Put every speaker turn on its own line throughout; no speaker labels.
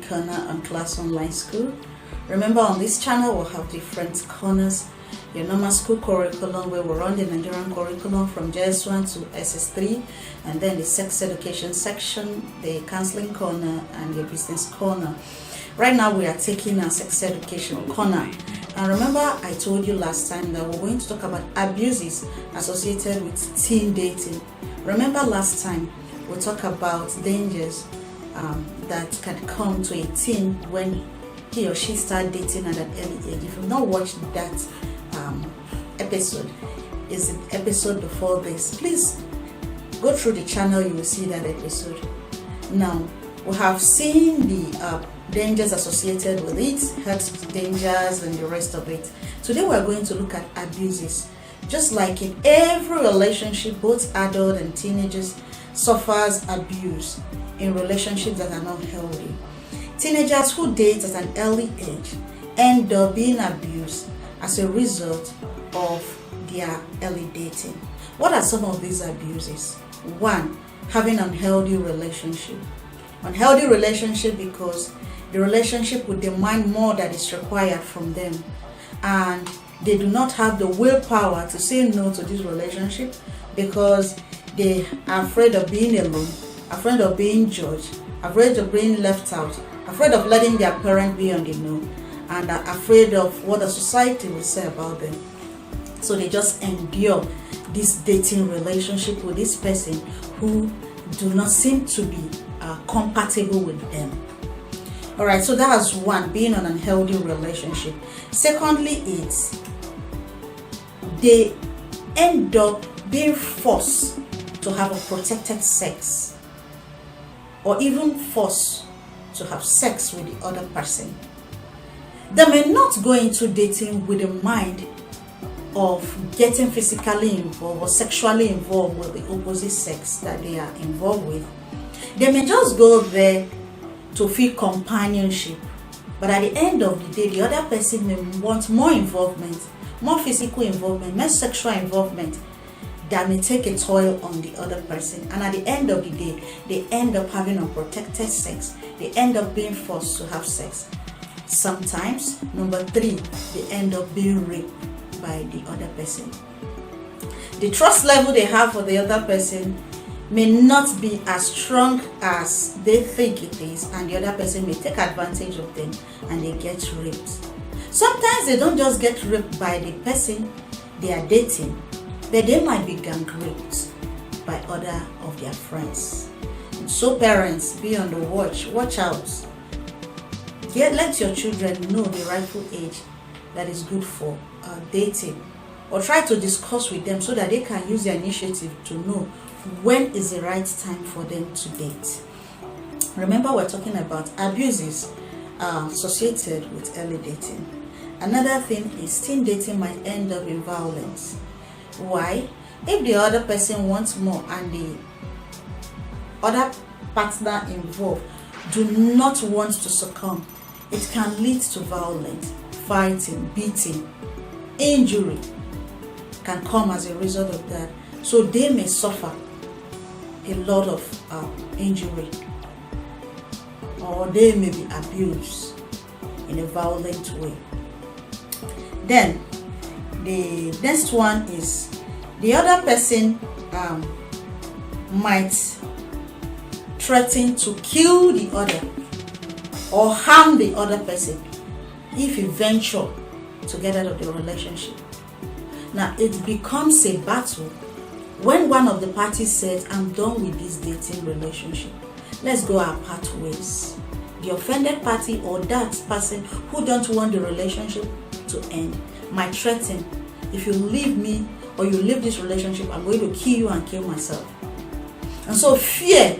corner on Class Online School. Remember, on this channel we'll have different corners. Your normal school curriculum, where we run the Nigerian curriculum from JS1 to SS3, and then the sex education section, the counseling corner, and your business corner. Right now we are taking our sex education corner. And remember, I told you last time that we're going to talk about abuses associated with teen dating. Remember last time we talked about dangers that can come to a teen when he or she start dating at an early age. If you've not watched that episode, is the episode before this, please go through the channel, you will see that episode. Now, we have seen the dangers associated with it, health dangers and the rest of it. Today we are going to look at abuses. Just like in every relationship, both adult and teenagers suffers abuse in relationships that are not healthy. Teenagers who date at an early age end up being abused as a result of their early dating. What are some of these abuses? 1, having an unhealthy relationship. Unhealthy relationship because the relationship would demand more that is required from them, and they do not have the willpower to say no to this relationship because they are afraid of being alone, afraid of being judged, afraid of being left out, afraid of letting their parent be on the know, and are afraid of what the society will say about them. So they just endure this dating relationship with this person who do not seem to be compatible with them. Alright, so that's 1, being in an unhealthy relationship. Secondly, it's they end up being forced to have a protected sex, or even forced to have sex with the other person. They may not go into dating with a mind of getting physically involved or sexually involved with the opposite sex that they are involved with. They may just go there to feel companionship, but at the end of the day, the other person may want more involvement, more physical involvement, more sexual involvement that may take a toll on the other person. And at the end of the day, they end up having unprotected sex. They end up being forced to have sex. Sometimes, number 3, they end up being raped by the other person. The trust level they have for the other person may not be as strong as they think it is, and the other person may take advantage of them and they get raped. Sometimes they don't just get raped by the person they are dating, but they might be gang raped by other of their friends. So parents, be on the watch out. Let your children know the rightful age that is good for dating, or try to discuss with them so that they can use their initiative to know when is the right time for them to date. Remember, we're talking about abuses associated with early dating. Another thing is teen dating might end up in violence. Why? If the other person wants more and the other partner involved do not want to succumb, it can lead to violence, fighting, beating, injury can come as a result of that. So they may suffer a lot of injury, or they may be abused in a violent way. Then the next one is the other person might threaten to kill the other or harm the other person if he venture to get out of the relationship. Now it becomes a battle when one of the parties says, I'm done with this dating relationship, let's go our pathways. The offended party or that person who don't want the relationship to end might threaten, if you leave me or you leave this relationship, I'm going to kill you and kill myself. And so fear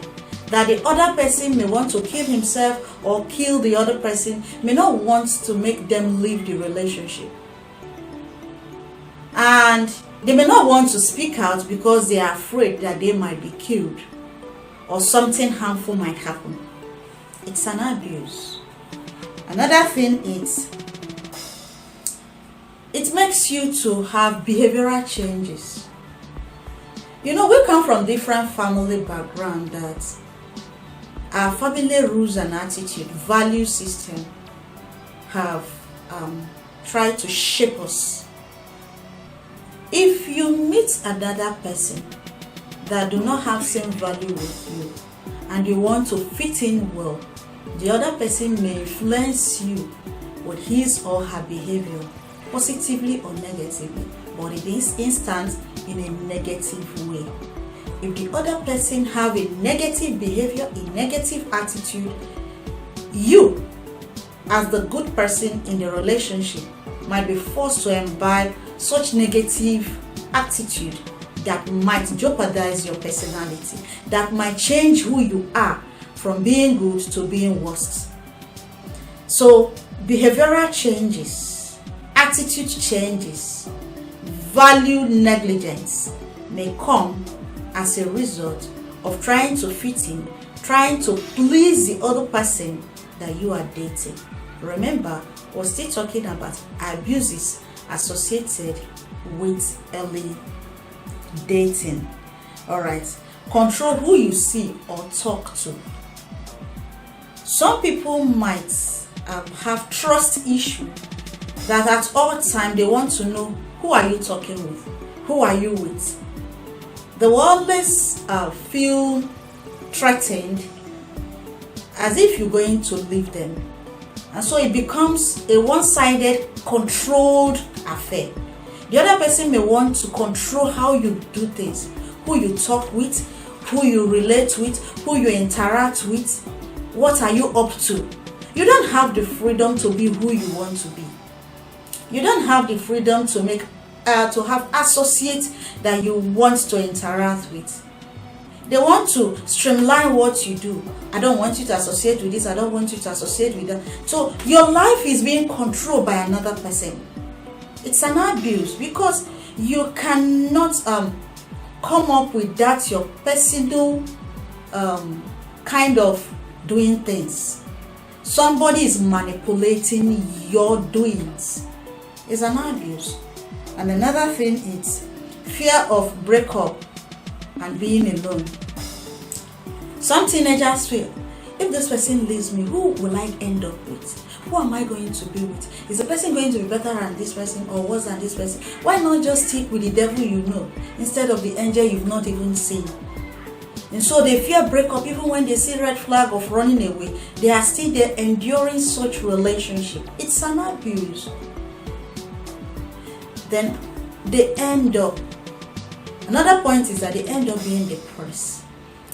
that the other person may want to kill himself or kill the other person may not want to make them leave the relationship. And they may not want to speak out because they are afraid that they might be killed or something harmful might happen. It's an abuse. Another thing is, it makes you to have behavioral changes. You know, we come from different family background that our family rules and attitude, value system have tried to shape us. If you meet another person that do not have same value with you and you want to fit in well, the other person may influence you with his or her behavior, positively or negatively, but in this instance, in a negative way. If the other person have a negative behavior, a negative attitude, you, as the good person in the relationship, might be forced to imbibe such negative attitude that might jeopardize your personality, that might change who you are from being good to being worse. So behavioral changes, attitude changes, value negligence may come as a result of trying to fit in, trying to please the other person that you are dating. Remember, we're still talking about abuses associated with early dating. All right, control who you see or talk to. Some people might have trust issue, that at all time they want to know, who are you talking with, who are you with. They will always feel threatened, as if you're going to leave them, and so it becomes a one-sided, controlled affair. The other person may want to control how you do things, who you talk with, who you relate with, who you interact with. What are you up to? You don't have the freedom to be who you want to be. You don't have the freedom to make to have associates that you want to interact with. They want to streamline what you do. I don't want you to associate with this, I don't want you to associate with that. So your life is being controlled by another person. It's an abuse, because you cannot come up with that your personal kind of doing things. Somebody is manipulating your doings. It's an abuse. And another thing is fear of breakup and being alone. Some teenagers feel, if this person leaves me, who will I end up with? Who am I going to be with? Is the person going to be better than this person or worse than this person? Why not just stick with the devil you know instead of the angel you've not even seen? And so they fear breakup. Even when they see red flag of running away, they are still there enduring such relationship. It's an abuse. Then they end up, another point is that they end up being depressed.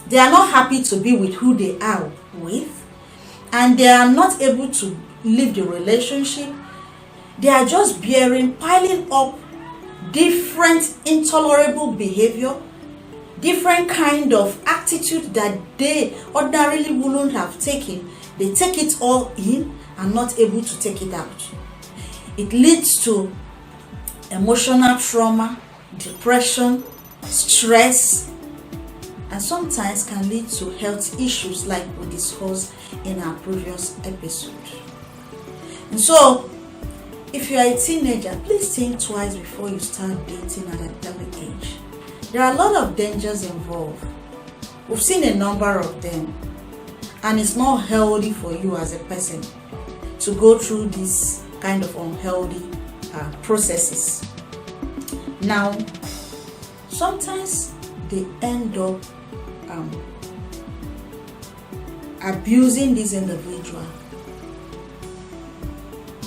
They are not happy to be with who they are with, and they are not able to leave the relationship. They are just piling up different intolerable behavior, different kind of attitude that they ordinarily wouldn't have taken. They take it all in and not able to take it out. It leads to emotional trauma, depression, stress, and sometimes can lead to health issues like we discussed in our previous episode. And so, if you are a teenager, please think twice before you start dating at an early age. There are a lot of dangers involved. We've seen a number of them, and it's not healthy for you as a person to go through this kind of unhealthy processes. Now, sometimes they end up abusing this individual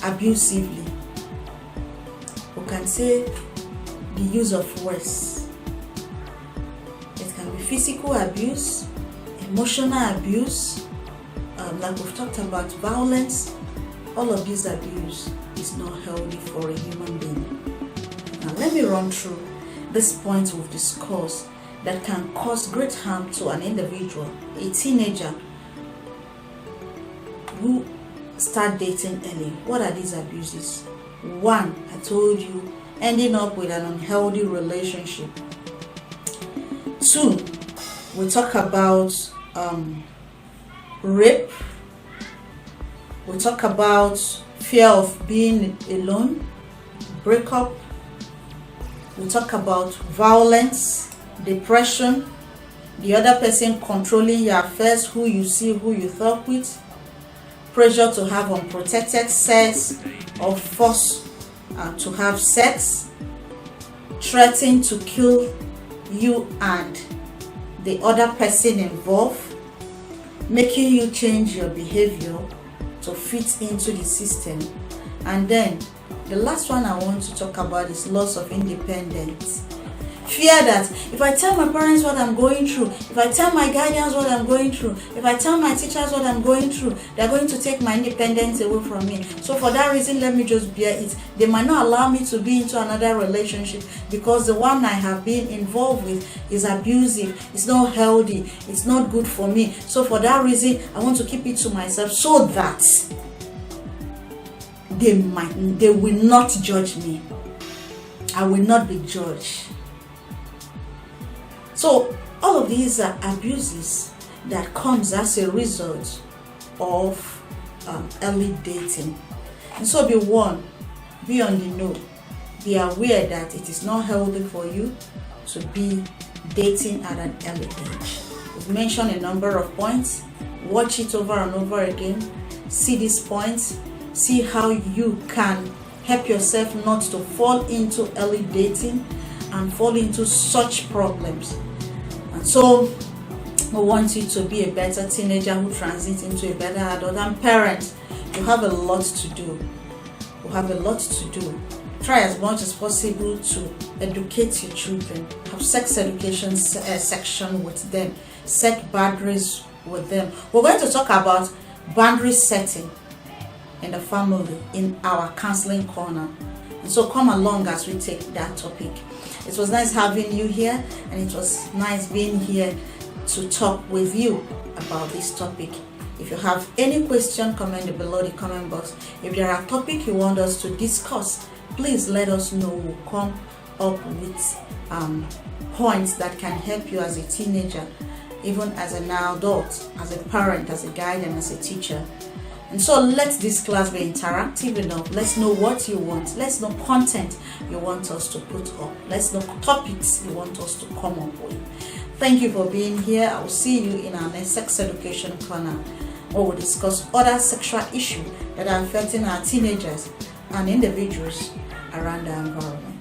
abusively. We can say the use of words. It can be physical abuse, emotional abuse, like we've talked about, violence. All of this abuse is not healthy for a human being. Now let me run through these points we've discussed that can cause great harm to an individual, a teenager who start dating early. What are these abuses? 1, I told you, ending up with an unhealthy relationship. 2, we talk about rape. We talk about fear of being alone, breakup. We talk about violence, depression, the other person controlling your affairs, who you see, who you talk with, pressure to have unprotected sex or force to have sex, threatening to kill you and the other person involved, making you change your behavior to fit into the system. And then the last one I want to talk about is loss of independence. Fear that if I tell my parents what I'm going through, if I tell my guardians what I'm going through, if I tell my teachers what I'm going through, they're going to take my independence away from me. So for that reason, let me just bear it. They might not allow me to be into another relationship because the one I have been involved with is abusive, it's not healthy, it's not good for me. So for that reason, I want to keep it to myself so that they will not judge me. I will not be judged. So all of these are abuses that comes as a result of early dating. And so be warned, be on the know, be aware that it is not healthy for you to be dating at an early age. We've mentioned a number of points. Watch it over and over again. See these points. See how you can help yourself not to fall into early dating and fall into such problems. And so we want you to be a better teenager who transitions into a better adult. And parents, you have a lot to do. You have a lot to do. Try as much as possible to educate your children. Have sex education section with them. Set boundaries with them. We're going to talk about boundary setting in the family in our counseling corner. And so come along as we take that topic. It was nice having you here, and it was nice being here to talk with you about this topic. If you have any question, comment below the comment box. If there are topics you want us to discuss, please let us know. We'll come up with points that can help you as a teenager, even as an adult, as a parent, as a guide, and as a teacher. And so let this class be interactive enough. Let's know what you want. Let's know content you want us to put up. Let's know topics you want us to come up with. Thank you for being here. I will see you in our next sex education corner, where we'll discuss other sexual issues that are affecting our teenagers and individuals around our environment.